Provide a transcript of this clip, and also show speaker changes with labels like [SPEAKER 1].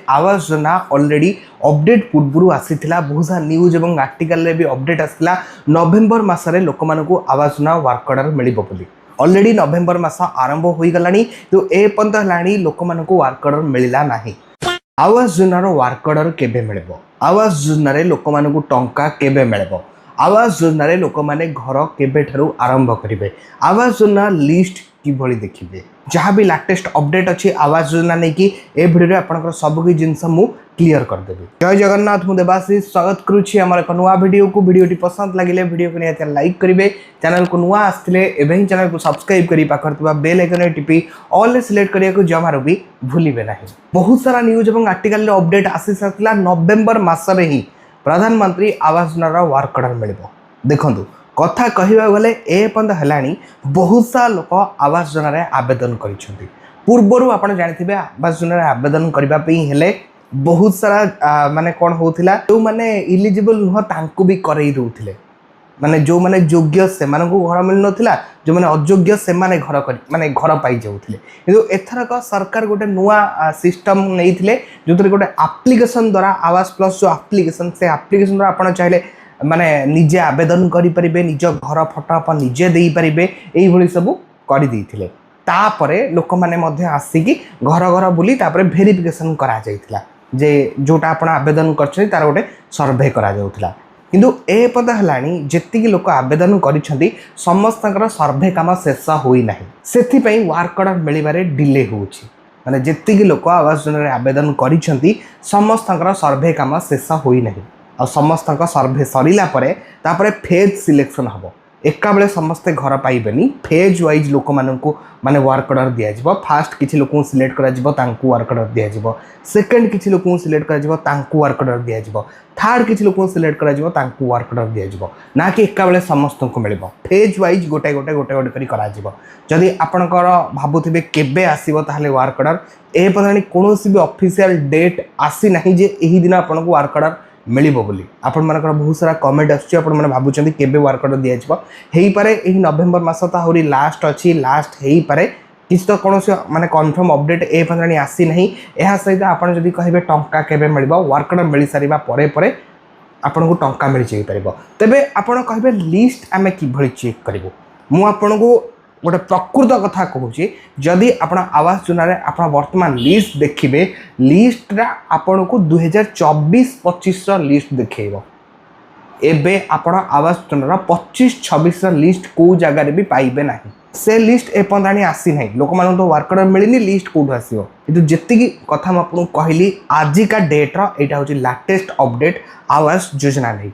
[SPEAKER 1] Awas Yojana already update पूर्व आसीथिला बहुत सारा न्यूज और आर्टिकल भी अपडेट आसला नवेम्बर मासरे लोक मानकू आवास योजना वर्क ऑर्डर मिलिबो बोली ऑलरेडी नवेम्बर मास आरंभ हो गलानी तो ए पर्यंत हलानी लोक मानकू वर्क ऑर्डर मिलला नाही। आवास योजनार वर्क ऑर्डर केबे मिलिबो आवास योजनारे लोक मानकू टंका केबे मिलिबो आवास योजनारे लोक माने घर केबे ठारू आरंभ करिवे आवास योजना लिस्ट किभली देखिए जहाँ भी लेटेस्ट अपडेट अच्छी आवास योजना नहीं कि ए भिडियो आपंकर सबकि जिनस मु क्लीयर करदेवी। जय जगन्नाथ मु देवाशीष स्वागत करुच्ची आम एक नुआ वीडियो को वीडियो पसंद लगे वीडियो को निहाती लाइक करेंगे चैनल को नुआ आसते एवं ही चैनल को सब्सक्राइब करी पाखर बेल आइकन टिपी ऑल सिलेक्ट करने को जमार भी भूलिबे नहीं। बहुत सारा न्यूज और आर्टिकल अपडेट आसी सारा नवेम्बर मसरे ही प्रधानमंत्री आवास योजना वर्क ऑर्डर मिल देखु कथा कहवा गले ए पर्यंत है बहुत सारा लोक आवास योजना आवेदन करूर्वर आप जानते आवास योजना आवेदन करने बहुत सारा माने कौन होता जो मैंने इलिजिबल नुह तांकु भी करई दौले माने जो मैंने योग्य से घर मिल नाला जो मैंने अयोग्य से माने घर माने घर पाई जाऊे कि एथरक सरकार गोटे नुआ सिस्टम नहीं जो गोटे आप्लिकेसन द्वारा आवास प्लस जो आप्लिकेसन से आप्लिकेसन द्वारा आप चाहिए माने निजे आवेदन करें निज घर फटो आप निजे दे पारे यही सब करदे तापरे लोक मैंने आसिकी घर घर बुली भेरिफिकेसन करा जाइथिला जे जोटा आपण आवेदन करछथि तार गोटे सर्वे करा जाउथिला किंतु ए पद हलानी जेतिकी लोक आवेदन करिसथि समस्तकर सर्वे काम शेष होई नाही सेथि पई वर्क ऑर्डर मिलिबारे डिले होउछि माने जेतिकी लोक आवास योजना आवेदन करिसथि समस्तकर सर्वे काम शेष होई नाही आ समस्त सर्वे सरला फेज सिलेक्शन हम एका बेले समस्ते घर पाइबेनी फेज वाइज लोक माने वर्क ऑर्डर दिया फास्ट किसी लोक सिलेक्ट कर वर्क ऑर्डर दिया सेकेंड किसी लोक सिलेक्ट कर वर्क ऑर्डर दिया थर्ड किसी लोक सिलेक्ट कर वर्क ऑर्डर दिया ना कि एका बेले समस्त को मिल फेज वाइज गोटे गोटे गोटे गोटे करी आपणकर भावुवे केबे आसीबो ताहले वर्क ऑर्डर ए पता कौन भी ऑफिशियल डेट आसी ना जे यही दिन आपको वर्क ऑर्डर मिलिबो बोली आपण मानकर बहुत सारा कमेंट आछी आपण माने भाबुचंदी केबे वर्क ऑर्डर दिया जिवो हेई पारे एही नवेम्बर मास ता होरी लास्ट अछि लास्ट हेई पारे किछ तो कोनोसी माने कंफर्म अपडेट ए परानी आसी नहीं एहा सहित आपण जदी कहिबे टंका केबे मिलिबो वर्क ऑर्डर मिलि सारिबा परे परे आपण को टंका मिलि जाई परिबो तबे आपण कहिबे लिस्ट आमे किभଳି चेक करबो मु आपण को गोटे प्रकृत कथा कहूँ जदि आप आवास योजना आप वर्तमान लिस्ट देखिए लिस्ट आपण को 2024-25 लिस्ट देखेब एबे आपण आवास योजना 25-26 लिस्ट को जगार भी पाइबे ना से लिस्ट एपर्यंत आसी ना लोक मान तो वर्क ऑर्डर मिलनी लिस्ट कौटू आसो कि जी कथा मुझे कहली आजिका डेट्र यहाँ हूँ लाटेस्ट अपडेट आवास योजना नहीं।